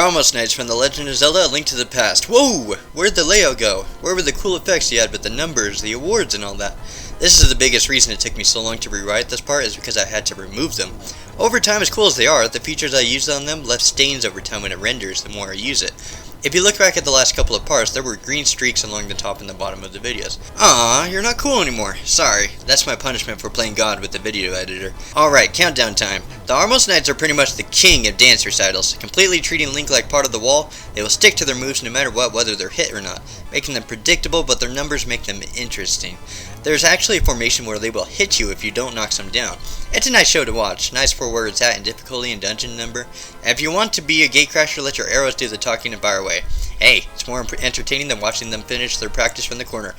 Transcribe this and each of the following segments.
Armos Knights from The Legend of Zelda: A Link to the Past. Whoa! Where'd the layout go? Where were the cool effects you had with the numbers, the awards, and all that? This is the biggest reason it took me so long to rewrite this part, is because I had to remove them. Over time, as cool as they are, the features I used on them left stains over time when it renders the more I use it. If you look back at the last couple of parts, there were green streaks along the top and the bottom of the videos. Aww, you're not cool anymore. Sorry, that's my punishment for playing God with the video editor. Alright, countdown time. The Armos Knights are pretty much the king of dance recitals. Completely treating Link like part of the wall, they will stick to their moves no matter what, whether they're hit or not, making them predictable, but their numbers make them interesting. There's actually a formation where they will hit you if you don't knock them down. It's a nice show to watch, nice for where it's at in difficulty and dungeon number. And if you want to be a gatecrasher, let your arrows do the talking and fire away. Hey, it's more entertaining than watching them finish their practice from the corner.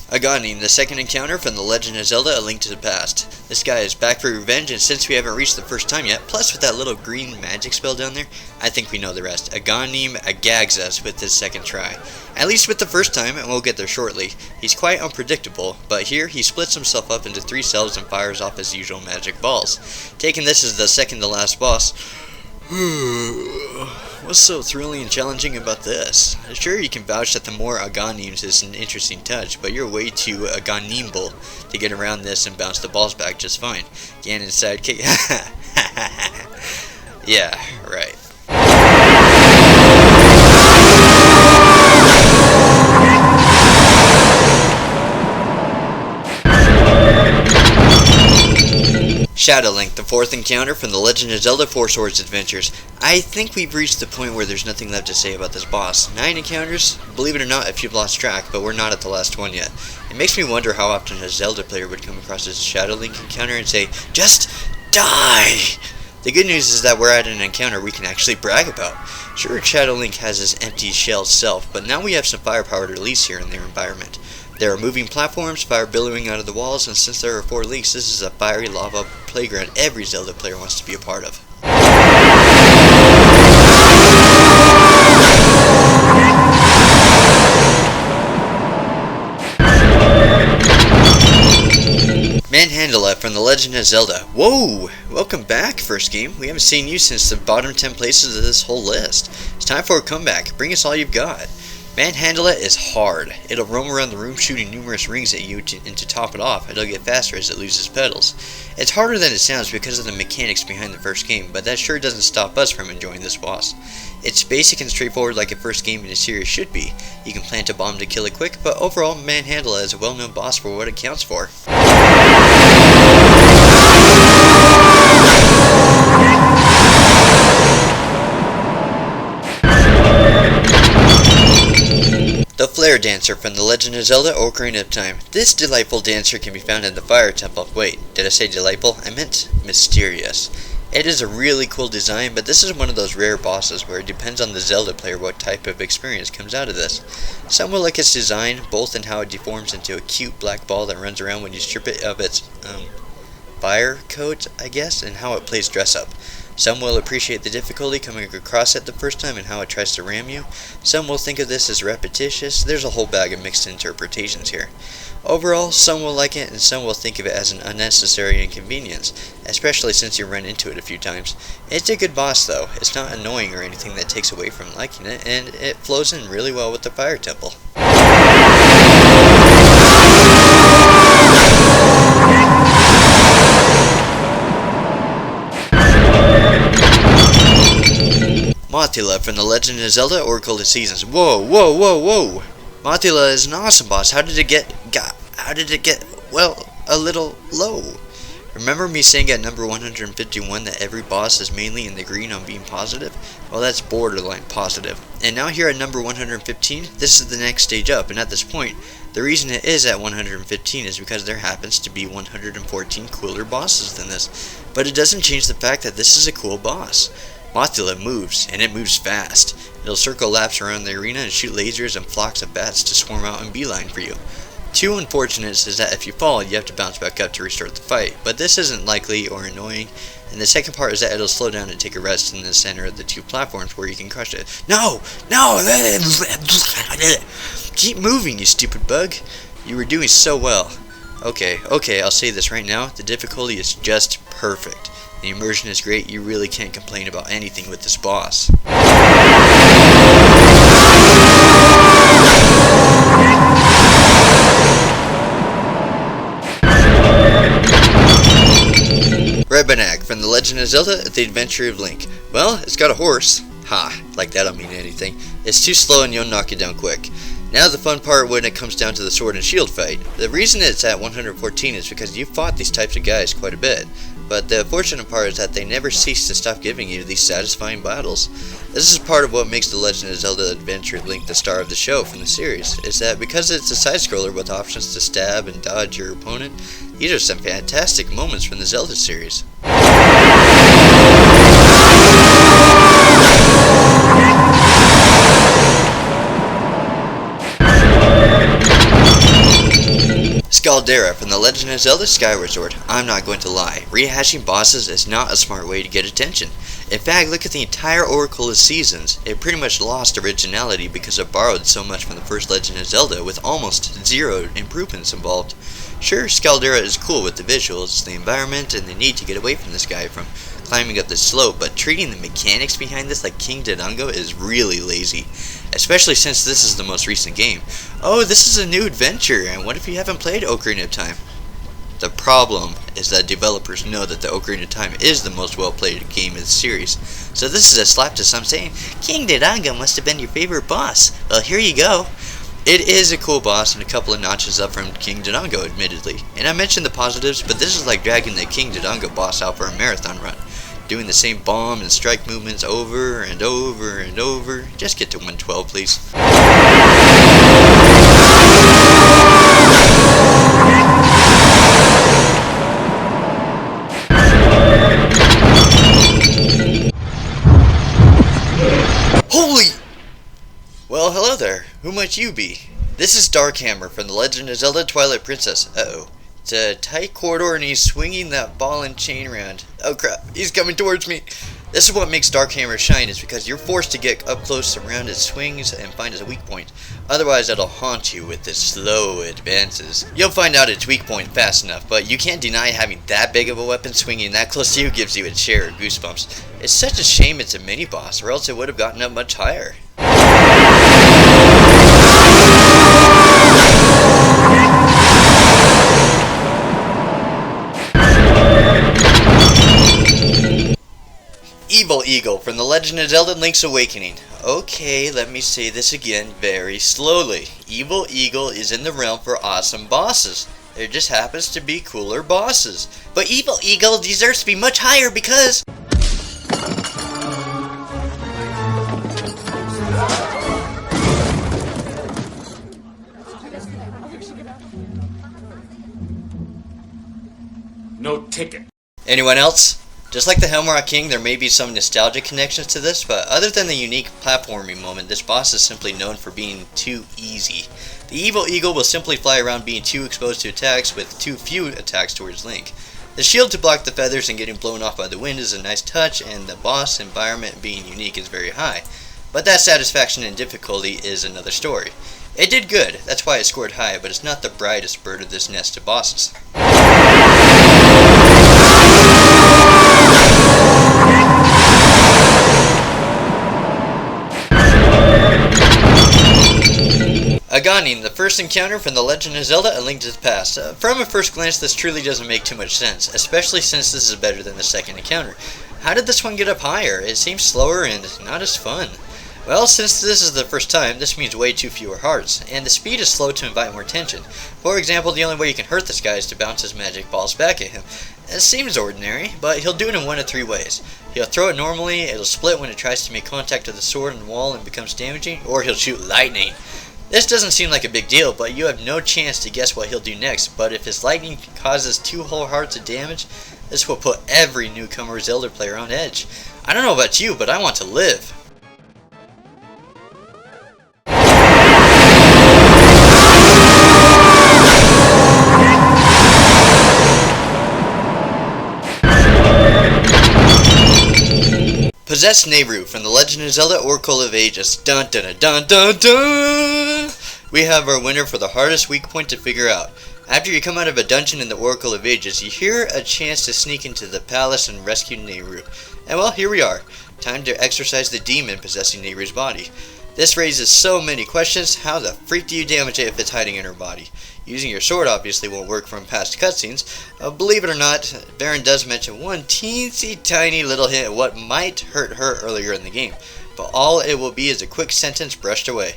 Agahnim, the second encounter from The Legend of Zelda: A Link to the Past. This guy is back for revenge, and since we haven't reached the first time yet, plus with that little green magic spell down there, I think we know the rest. Agahnim agags us with his second try. At least with the first time, and we'll get there shortly. He's quite unpredictable, but here he splits himself up into 3 cells and fires off his usual magic balls. Taking this as the second to last boss, what's so thrilling and challenging about this? Sure, you can vouch that the more Aghanims is an interesting touch, but you're way too Aghanimable to get around this and bounce the balls back just fine. Ganon's sidekick. Yeah, right. Shadow Link, the fourth encounter from The Legend of Zelda: Four Swords Adventures. I think we've reached the point where there's nothing left to say about this boss. 9 encounters? Believe it or not, if you've lost track, but we're not at the last one yet. It makes me wonder how often a Zelda player would come across this Shadow Link encounter and say, "Just die!" The good news is that we're at an encounter we can actually brag about. Sure, Shadow Link has his empty shell self, but now we have some firepower to release here in their environment. There are moving platforms, fire billowing out of the walls, and since there are 4 links, this is a fiery lava playground every Zelda player wants to be a part of. Manhandla from The Legend of Zelda. Whoa! Welcome back, first game. We haven't seen you since the bottom 10 places of this whole list. It's time for a comeback. Bring us all you've got. Manhandla is hard. It'll roam around the room shooting numerous rings at you, and to top it off, it'll get faster as it loses pedals. It's harder than it sounds because of the mechanics behind the first game, but that sure doesn't stop us from enjoying this boss. It's basic and straightforward like a first game in a series should be. You can plant a bomb to kill it quick, but overall, Manhandla is a well-known boss for what it counts for. The Flare Dancer from The Legend of Zelda: Ocarina of Time. This delightful dancer can be found in the Fire Temple. Wait, did I say delightful? I meant mysterious. It is a really cool design, but this is one of those rare bosses where it depends on the Zelda player what type of experience comes out of this. Some will like its design, both in how it deforms into a cute black ball that runs around when you strip it of its fire coat, I guess, and how it plays dress up. Some will appreciate the difficulty coming across it the first time and how it tries to ram you. Some will think of this as repetitious. There's a whole bag of mixed interpretations here. Overall, some will like it and some will think of it as an unnecessary inconvenience, especially since you run into it a few times. It's a good boss though. It's not annoying or anything that takes away from liking it, and it flows in really well with the Fire Temple. Motila from The Legend of Zelda: Oracle of Seasons. Whoa, whoa, whoa, whoa! Motila is an awesome boss. How did it get, well, a little low? Remember me saying at number 151 that every boss is mainly in the green on being positive? Well, that's borderline positive. And now here at number 115, this is the next stage up, and at this point, the reason it is at 115 is because there happens to be 114 cooler bosses than this. But it doesn't change the fact that this is a cool boss. Motila moves, and it moves fast. It'll circle laps around the arena and shoot lasers and flocks of bats to swarm out and beeline for you. 2 unfortunates is that if you fall, you have to bounce back up to restart the fight, but this isn't likely or annoying. And the second part is that it'll slow down and take a rest in the center of the 2 platforms where you can crush it. No! No! Keep moving, you stupid bug. You were doing so well. Okay, I'll say this right now. The difficulty is just perfect. The immersion is great. You really can't complain about anything with this boss. Rematch from The Legend of Zelda: The Adventure of Link. Well, it's got a horse. Ha, like that don't mean anything. It's too slow and you'll knock it down quick. Now the fun part when it comes down to the sword and shield fight. The reason it's at 114 is because you fought these types of guys quite a bit. But the fortunate part is that they never cease to stop giving you these satisfying battles. This is part of what makes The Legend of Zelda: Adventure of Link the star of the show from the series, is that because it's a side-scroller with options to stab and dodge your opponent, these are some fantastic moments from the Zelda series. Skaldera from The Legend of Zelda: Skyward Sword. I'm not going to lie, rehashing bosses is not a smart way to get attention. In fact, look at the entire Oracle of Seasons. It pretty much lost originality because it borrowed so much from the first Legend of Zelda with almost zero improvements involved. Sure, Skaldera is cool with the visuals, the environment, and the need to get away from this guy from climbing up the slope, but treating the mechanics behind this like King Dodongo is really lazy. Especially since this is the most recent game. Oh, this is a new adventure, and what if you haven't played Ocarina of Time? The problem is that developers know that the Ocarina of Time is the most well-played game in the series. So this is a slap to some saying, King Dodongo must have been your favorite boss. Well, here you go. It is a cool boss and a couple of notches up from King Dodongo, admittedly. And I mentioned the positives, but this is like dragging the King Dodongo boss out for a marathon run. Doing the same bomb and strike movements over and over and over. Just get to 112, please. Holy! Well, hello there. Who might you be? This is Darkhammer from The Legend of Zelda: Twilight Princess. Uh-oh. It's a tight corridor and he's swinging that ball and chain around. Oh crap, he's coming towards me. This is what makes Darkhammer shine, is because you're forced to get up close around its swings and find its weak point. Otherwise it'll haunt you with its slow advances. You'll find out its weak point fast enough, but you can't deny having that big of a weapon swinging that close to you gives you a share of goosebumps. It's such a shame it's a mini-boss, or else it would have gotten up much higher. Evil Eagle from The Legend of Zelda: Link's Awakening. Okay, let me say this again very slowly. Evil Eagle is in the realm for awesome bosses. There just happens to be cooler bosses. But Evil Eagle deserves to be much higher because... No ticket. Anyone else? Just like the Helmrock King, there may be some nostalgic connections to this, but other than the unique platforming moment, this boss is simply known for being too easy. The Evil Eagle will simply fly around being too exposed to attacks with too few attacks towards Link. The shield to block the feathers and getting blown off by the wind is a nice touch, and the boss environment being unique is very high. But that satisfaction and difficulty is another story. It did good, that's why it scored high, but it's not the brightest bird of this nest of bosses. Agahnim, the first encounter from The Legend of Zelda: A Link to the Past. From a first glance, this truly doesn't make too much sense, especially since this is better than the second encounter. How did this one get up higher? It seems slower and not as fun. Well, since this is the first time, this means way too fewer hearts, and the speed is slow to invite more tension. For example, the only way you can hurt this guy is to bounce his magic balls back at him. It seems ordinary, but he'll do it in one of three ways. He'll throw it normally, it'll split when it tries to make contact with the sword and wall and becomes damaging, or he'll shoot lightning. This doesn't seem like a big deal, but you have no chance to guess what he'll do next, but if his lightning causes 2 whole hearts of damage, this will put every newcomer Zelda player on edge. I don't know about you, but I want to live. Possessed Nehru from The Legend of Zelda: Oracle of Ages. Dun dun dun dun dun! We have our winner for the hardest weak point to figure out. After you come out of a dungeon in the Oracle of Ages, you hear a chance to sneak into the palace and rescue Nehru. And well, here we are. Time to exorcise the demon possessing Nehru's body. This raises so many questions. How the freak do you damage it if it's hiding in her body? Using your sword obviously won't work from past cutscenes. Believe it or not, Baron does mention one teensy tiny little hint at what might hurt her earlier in the game. But all it will be is a quick sentence brushed away.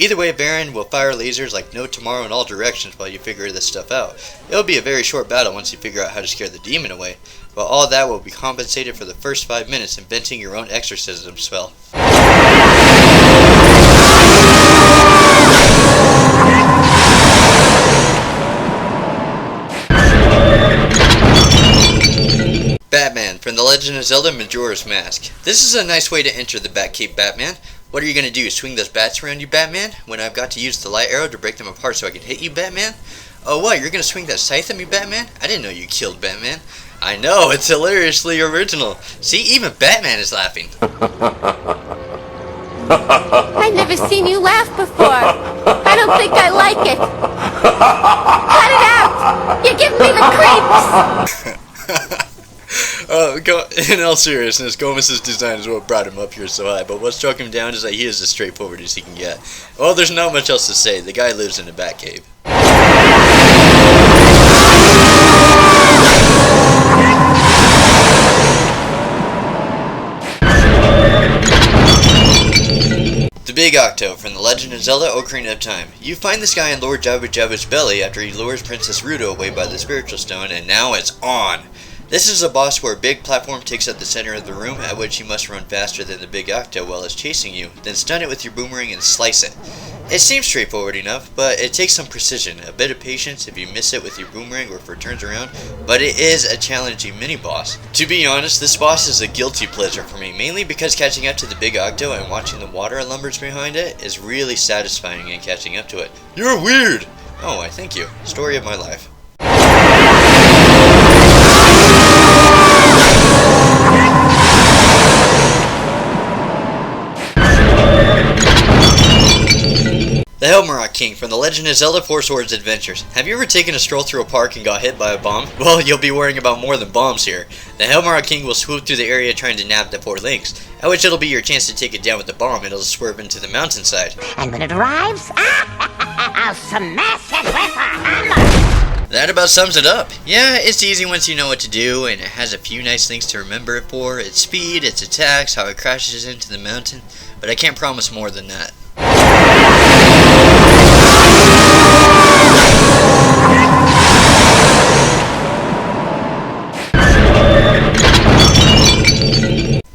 Either way, Baron will fire lasers like no tomorrow in all directions while you figure this stuff out. It'll be a very short battle once you figure out how to scare the demon away, but all that will be compensated for the first 5 minutes inventing your own exorcism spell. Batman from The Legend of Zelda Majora's Mask. This is a nice way to enter the Batcave, Batman. What are you gonna do, swing those bats around you, Batman? When I've got to use the light arrow to break them apart so I can hit you, Batman? Oh what, you're gonna swing that scythe at me, Batman? I didn't know you killed Batman. I know, it's hilariously original. See, even Batman is laughing. I've never seen you laugh before. I don't think I like it. Cut it out! You're giving me the creeps! In all seriousness, Gomma's design is what brought him up here so high, but what struck him down is that he is as straightforward as he can get. Well, there's not much else to say. The guy lives in a Batcave. The Big Octo from The Legend of Zelda Ocarina of Time. You find this guy in Lord Jabba Jabba's belly after he lures Princess Ruto away by the spiritual stone, and now it's on! This is a boss where a big platform takes up the center of the room, at which you must run faster than the Big Octo while it's chasing you, then stun it with your boomerang and slice it. It seems straightforward enough, but it takes some precision, a bit of patience if you miss it with your boomerang or if it turns around, but it is a challenging mini-boss. To be honest, this boss is a guilty pleasure for me, mainly because catching up to the Big Octo and watching the water lumbers behind it is really satisfying in catching up to it. You're weird! Oh, I thank you. Story of my life. The Helmarok King from The Legend of Zelda Four Swords Adventures. Have you ever taken a stroll through a park and got hit by a bomb? Well, you'll be worrying about more than bombs here. The Helmarok King will swoop through the area trying to nab the 4 links, at which it'll be your chance to take it down with the bomb and it'll swerve into the mountainside. And when it arrives, I'll smash it with a hammer! That about sums it up. Yeah, it's easy once you know what to do, and it has a few nice things to remember it for. Its speed, its attacks, how it crashes into the mountain, but I can't promise more than that.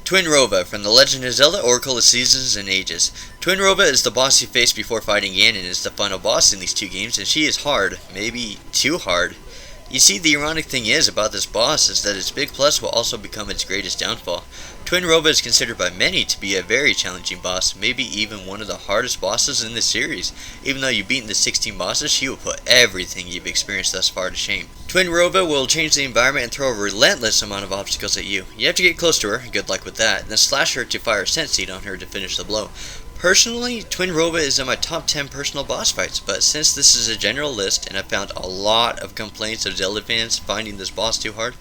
Twinrova from The Legend of Zelda Oracle of Seasons and Ages. Twinrova is the boss you face before fighting Ganon and is the final boss in these 2 games, and she is hard, maybe too hard. You see, the ironic thing is about this boss is that its big plus will also become its greatest downfall. Twinrova is considered by many to be a very challenging boss, maybe even one of the hardest bosses in the series. Even though you've beaten the 16 bosses, she will put everything you've experienced thus far to shame. Twinrova will change the environment and throw a relentless amount of obstacles at you. You have to get close to her, good luck with that, then slash her to fire a scent seed on her to finish the blow. Personally, Twinrova is in my top 10 personal boss fights, but since this is a general list and I've found a lot of complaints of Zelda fans finding this boss too hard,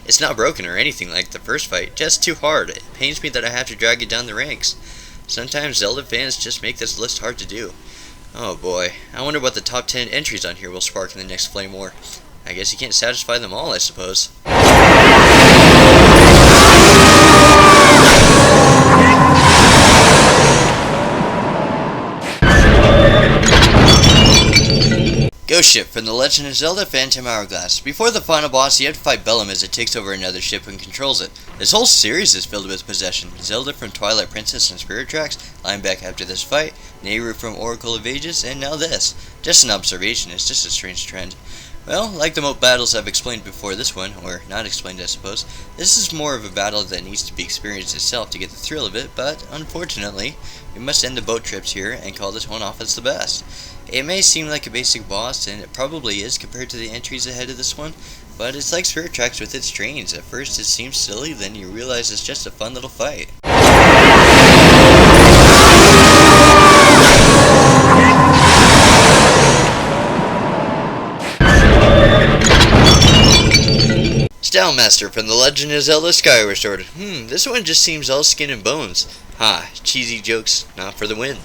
it's not broken or anything like the first fight, just too hard. It pains me that I have to drag it down the ranks. Sometimes Zelda fans just make this list hard to do. Oh boy, I wonder what the top 10 entries on here will spark in the next Flame War. I guess you can't satisfy them all, I suppose. Ghost Ship from The Legend of Zelda Phantom Hourglass. Before the final boss, you have to fight Bellum as it takes over another ship and controls it. This whole series is filled with possession. Zelda from Twilight Princess and Spirit Tracks, lying back after this fight, Nehru from Oracle of Ages, and now this. Just an observation, it's just a strange trend. Well, like the moat battles I've explained before this one, or not explained I suppose, this is more of a battle that needs to be experienced itself to get the thrill of it, but unfortunately, we must end the boat trips here and call this one off as the best. It may seem like a basic boss, and it probably is compared to the entries ahead of this one, but it's like Spirit Tracks with its trains. At first it seems silly, then you realize it's just a fun little fight. Master from The Legend of Zelda Skyward Sword. This one just seems all skin and bones. Ha, cheesy jokes, not for the win.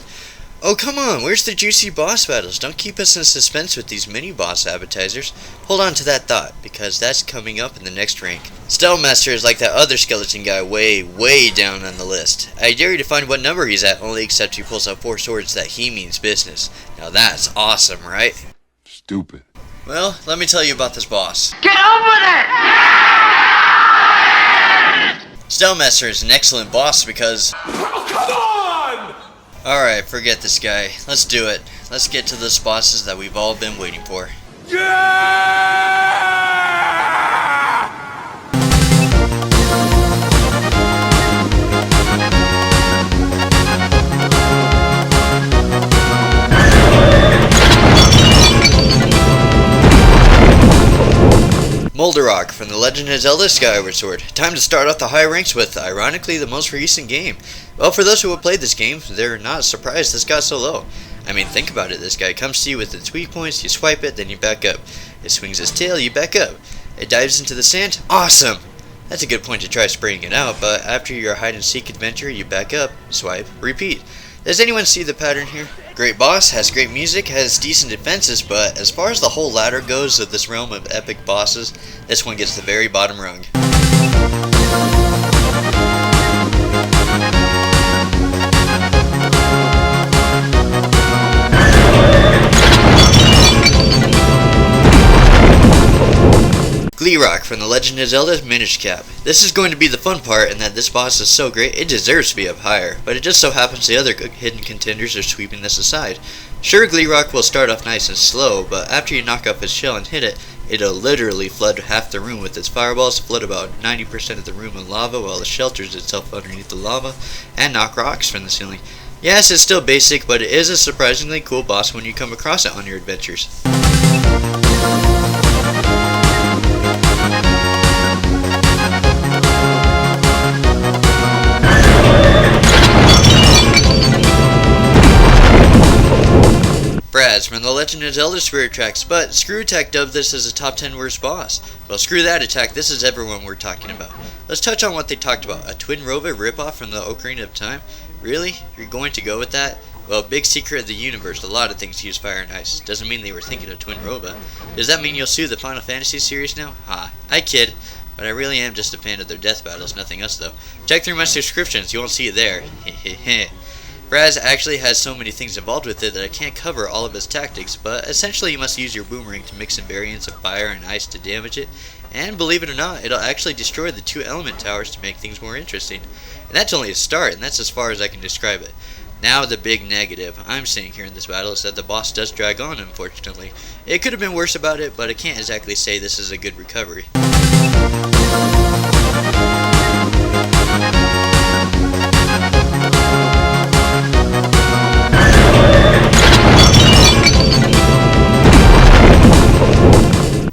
Oh, come on, where's the juicy boss battles? Don't keep us in suspense with these mini-boss appetizers. Hold on to that thought, because that's coming up in the next rank. Master is like that other skeleton guy way down on the list. I dare you to find what number he's at, only except he pulls out 4 swords that he means business. Now that's awesome, right? Stupid. Well, let me tell you about this boss. Get over there! Master is an excellent boss because... Oh, come on! Alright, forget this guy. Let's do it. Let's get to those bosses that we've all been waiting for. Yeah! Rock from The Legend of Zelda Skyward Sword. Time to start off the high ranks with, ironically, the most recent game. Well, for those who have played this game, they're not surprised this got so low. I mean, think about it. This guy comes to you with its weak points, you swipe it, then you back up. It swings its tail, you back up. It dives into the sand. Awesome! That's a good point to try spraying it out, but after your hide-and-seek adventure, you back up, swipe, repeat. Does anyone see the pattern here? Great boss, has great music, has decent defenses, but as far as the whole ladder goes of this realm of epic bosses, this one gets the very bottom rung. Glee Rock from The Legend of Zelda Minish Cap. This is going to be the fun part in that this boss is so great it deserves to be up higher, but it just so happens the other hidden contenders are sweeping this aside. Sure, Glee Rock will start off nice and slow, but after you knock off its shell and hit it, it'll literally flood half the room with its fireballs, flood about 90% of the room in lava while it shelters itself underneath the lava, and knock rocks from the ceiling. Yes, it's still basic, but it is a surprisingly cool boss when you come across it on your adventures. From The Legend of Zelda Spirit Tracks, but Screw Attack dubbed this as a top 10 worst boss. Well, screw that attack, this is everyone we're talking about. Let's touch on what they talked about. A Twinrova ripoff from the Ocarina of Time? Really? You're going to go with that? Well, big secret of the universe, a lot of things use fire and ice. Doesn't mean they were thinking of Twinrova. Does that mean you'll sue the Final Fantasy series now? Ha, I kid. But I really am just a fan of their death battles, nothing else though. Check through my subscriptions, you won't see it there. Hehehe. Raz actually has so many things involved with it that I can't cover all of his tactics, but essentially you must use your boomerang to mix in variants of fire and ice to damage it, and believe it or not, it'll actually destroy the 2 element towers to make things more interesting. And that's only a start, and that's as far as I can describe it. Now the big negative I'm seeing here in this battle is that the boss does drag on, unfortunately. It could have been worse about it, but I can't exactly say this is a good recovery.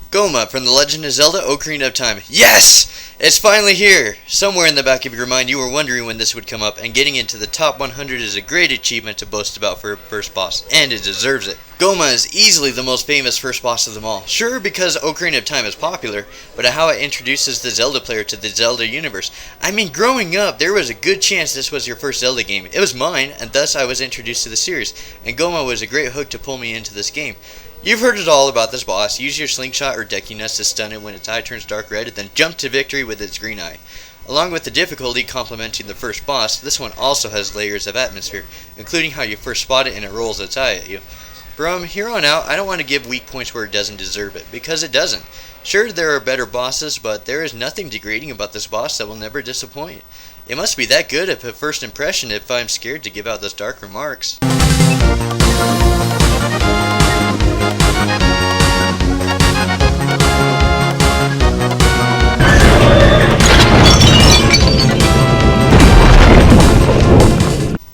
Gomma from The Legend of Zelda Ocarina of Time. Yes! It's finally here! Somewhere in the back of your mind you were wondering when this would come up, and getting into the top 100 is a great achievement to boast about for a first boss, and it deserves it. Gomma is easily the most famous first boss of them all. Sure, because Ocarina of Time is popular, but how it introduces the Zelda player to the Zelda universe. I mean, growing up, there was a good chance this was your first Zelda game. It was mine, and thus I was introduced to the series, and Gomma was a great hook to pull me into this game. You've heard it all about this boss. Use your slingshot or decky nuts to stun it when its eye turns dark red, and then jump to victory with its green eye. Along with the difficulty complementing the first boss, this one also has layers of atmosphere, including how you first spot it and it rolls its eye at you. From here on out, I don't want to give weak points where it doesn't deserve it, because it doesn't. Sure, there are better bosses, but there is nothing degrading about this boss that will never disappoint. It must be that good at first impression if I'm scared to give out those dark remarks.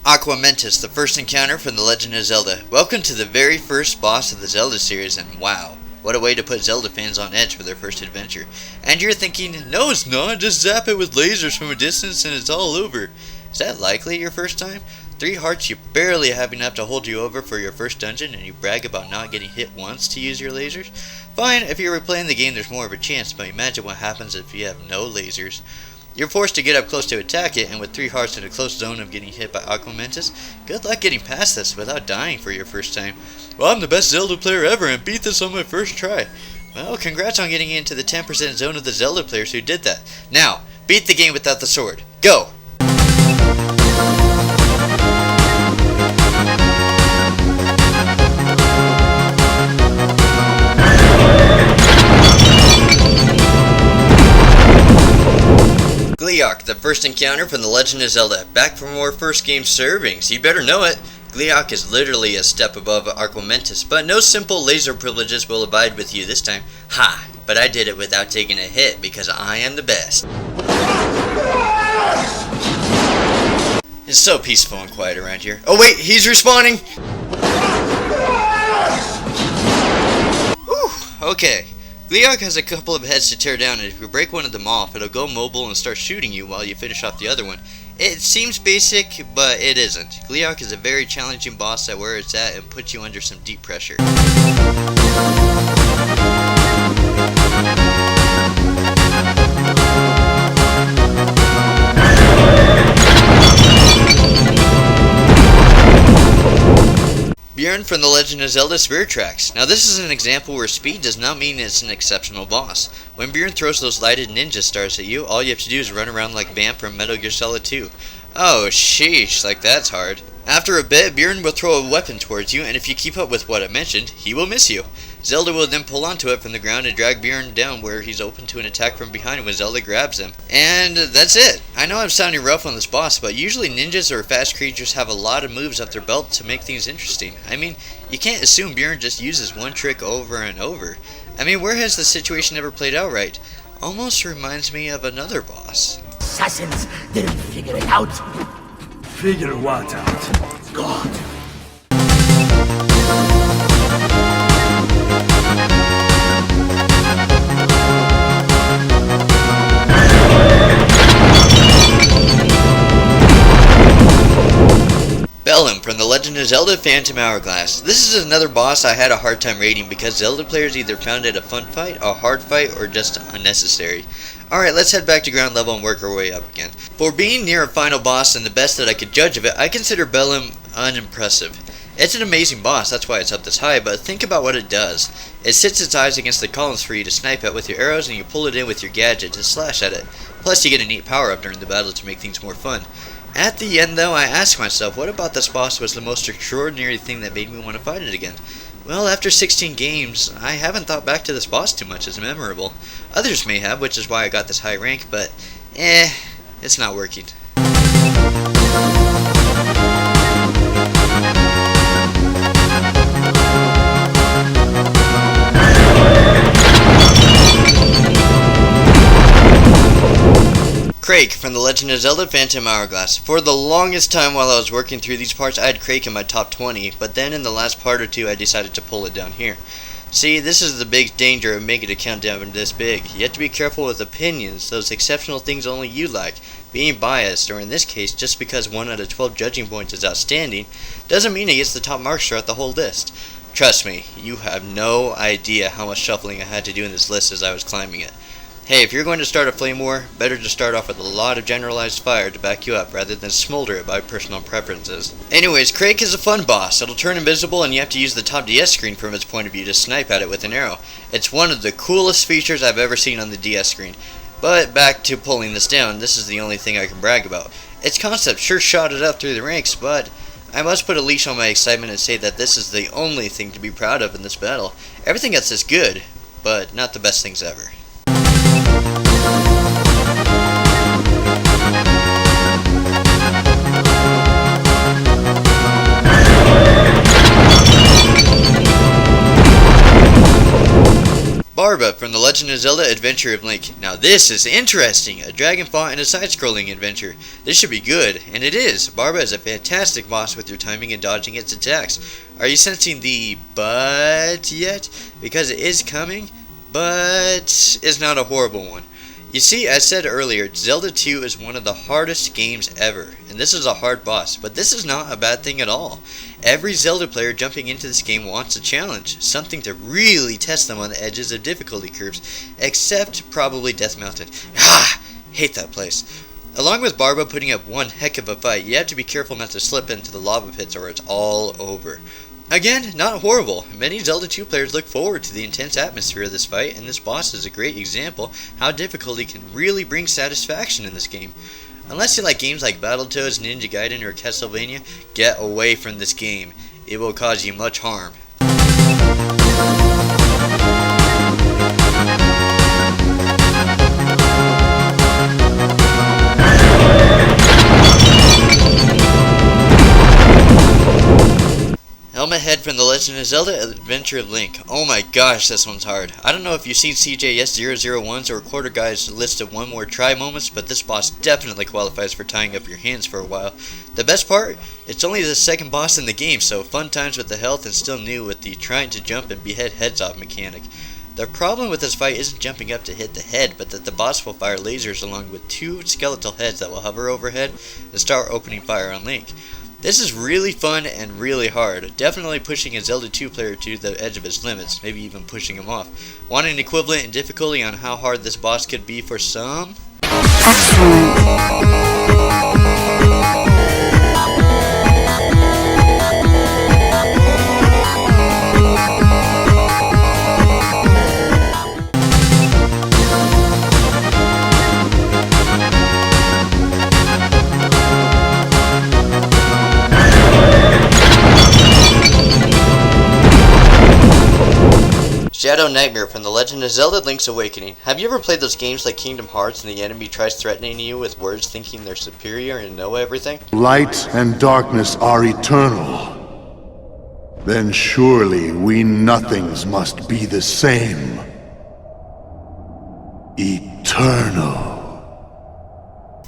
Aquamentus, the first encounter from The Legend of Zelda. Welcome to the very first boss of the Zelda series, and wow, what a way to put Zelda fans on edge for their first adventure. And you're thinking, no it's not, just zap it with lasers from a distance and it's all over. Is that likely your first time? 3 hearts you barely have enough to hold you over for your first dungeon, and you brag about not getting hit once to use your lasers? Fine, if you're replaying the game there's more of a chance, but imagine what happens if you have no lasers. You're forced to get up close to attack it, and with 3 hearts in a close zone of getting hit by Aquamentus, good luck getting past this without dying for your first time. Well, I'm the best Zelda player ever and beat this on my first try. Well, congrats on getting into the 10% zone of the Zelda players who did that. Now, beat the game without the sword. Go! Glee, the first encounter from The Legend of Zelda. Back for more first game servings. You better know it. Glee is literally a step above Aquamentus, but no simple laser privileges will abide with you this time. Ha! But I did it without taking a hit because I am the best. It's so peaceful and quiet around here. Oh wait, he's respawning! Whew, okay. Glee has a couple of heads to tear down, and if you break one of them off, it'll go mobile and start shooting you while you finish off the other one. It seems basic, but it isn't. Glee is a very challenging boss at where it's at and puts you under some deep pressure. Bjorn from The Legend of Zelda Spirit Tracks. Now this is an example where speed does not mean it's an exceptional boss. When Bjorn throws those lighted ninja stars at you, all you have to do is run around like Vamp from Metal Gear Solid 2. Oh sheesh, like that's hard. After a bit, Bjorn will throw a weapon towards you, and if you keep up with what I mentioned, he will miss you. Zelda will then pull onto it from the ground and drag Bjorn down where he's open to an attack from behind when Zelda grabs him. And that's it. I know I'm sounding rough on this boss, but usually ninjas or fast creatures have a lot of moves up their belt to make things interesting. I mean, you can't assume Bjorn just uses one trick over and over. I mean, where has the situation ever played out right? Almost reminds me of another boss. Assassins didn't figure it out. Figure what out? God. Bellum from The Legend of Zelda Phantom Hourglass. This is another boss I had a hard time rating because Zelda players either found it a fun fight, a hard fight, or just unnecessary. Alright, let's head back to ground level and work our way up again. For being near a final boss and the best that I could judge of it, I consider Bellum unimpressive. It's an amazing boss, that's why it's up this high, but think about what it does. It sits its eyes against the columns for you to snipe at with your arrows, and you pull it in with your gadget to slash at it. Plus you get a neat power up during the battle to make things more fun. At the end though, I ask myself, what about this boss was the most extraordinary thing that made me want to fight it again? Well, after 16 games, I haven't thought back to this boss too much as memorable. Others may have, which is why I got this high rank, but it's not working. Crake from The Legend of Zelda Phantom Hourglass. For the longest time while I was working through these parts, I had Crake in my top 20, but then in the last part or two I decided to pull it down here. See, this is the big danger of making a countdown this big. You have to be careful with opinions, those exceptional things only you like. Being biased, or in this case, just because 1 out of 12 judging points is outstanding, doesn't mean it gets the top marks throughout the whole list. Trust me, you have no idea how much shuffling I had to do in this list as I was climbing it. Hey, if you're going to start a flame war, better to start off with a lot of generalized fire to back you up rather than smolder it by personal preferences. Anyways, Crake is a fun boss. It'll turn invisible and you have to use the top DS screen from its point of view to snipe at it with an arrow. It's one of the coolest features I've ever seen on the DS screen. But back to pulling this down, this is the only thing I can brag about. Its concept sure shot it up through the ranks, but I must put a leash on my excitement and say that this is the only thing to be proud of in this battle. Everything else is good, but not the best things ever. Barba from The Legend of Zelda Adventure of Link. Now this is interesting, a dragon fight and a side-scrolling adventure. This should be good, and it is. Barba is a fantastic boss with your timing and dodging its attacks. Are you sensing the but yet? Because it is coming, but it's not a horrible one. You see, as said earlier, Zelda 2 is one of the hardest games ever, and this is a hard boss, but this is not a bad thing at all. Every Zelda player jumping into this game wants a challenge, something to really test them on the edges of difficulty curves, except probably Death Mountain. Hate that place. Along with Barba putting up one heck of a fight, you have to be careful not to slip into the lava pits or it's all over. Again, not horrible. Many Zelda 2 players look forward to the intense atmosphere of this fight, and this boss is a great example how difficulty can really bring satisfaction in this game. Unless you like games like Battletoads, Ninja Gaiden, or Castlevania, get away from this game. It will cause you much harm. Helmet Head from The Legend of Zelda Adventure of Link. Oh my gosh, this one's hard. I don't know if you've seen CJS001's or Recorder Guy's list of one more try moments, but this boss definitely qualifies for tying up your hands for a while. The best part? It's only the second boss in the game, so fun times with the health and still new with the trying to jump and behead heads off mechanic. The problem with this fight isn't jumping up to hit the head, but that the boss will fire lasers along with two skeletal heads that will hover overhead and start opening fire on Link. This is really fun and really hard, definitely pushing a Zelda 2 player to the edge of his limits, maybe even pushing him off. Want an equivalent in difficulty on how hard this boss could be for some? Excellent. Shadow Nightmare from The Legend of Zelda Link's Awakening. Have you ever played those games like Kingdom Hearts and the enemy tries threatening you with words thinking they're superior and know everything? Light and darkness are eternal. Then surely we nothings must be the same. Eternal.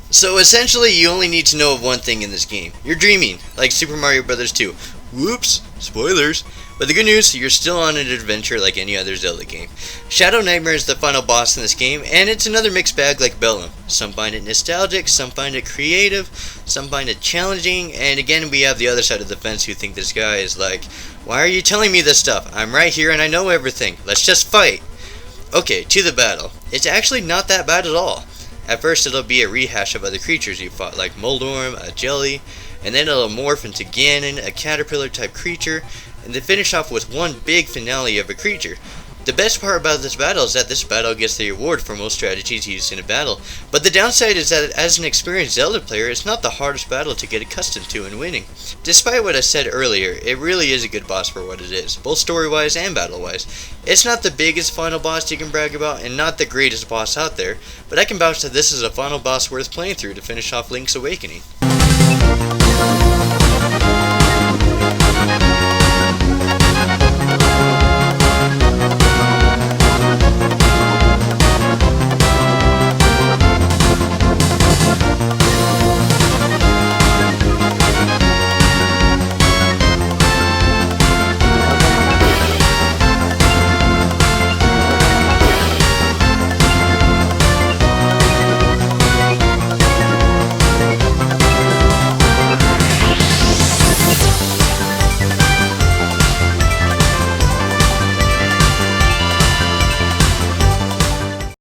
So essentially you only need to know of one thing in this game. You're dreaming, like Super Mario Bros. 2. Whoops, spoilers. But the good news, you're still on an adventure like any other Zelda game. Shadow Nightmare is the final boss in this game, and it's another mixed bag like Bellum. Some find it nostalgic, some find it creative, some find it challenging, and again we have the other side of the fence who think this guy is like, why are you telling me this stuff? I'm right here and I know everything. Let's just fight. Okay, to the battle. It's actually not that bad at all. At first it'll be a rehash of other creatures you fought, like Moldorm, a jelly, and then it'll morph into Ganon, a caterpillar type creature, and then finish off with one big finale of a creature. The best part about this battle is that this battle gets the reward for most strategies used in a battle, but the downside is that as an experienced Zelda player, it's not the hardest battle to get accustomed to in winning. Despite what I said earlier, it really is a good boss for what it is, both story-wise and battle-wise. It's not the biggest final boss you can brag about, and not the greatest boss out there, but I can vouch that this is a final boss worth playing through to finish off Link's Awakening.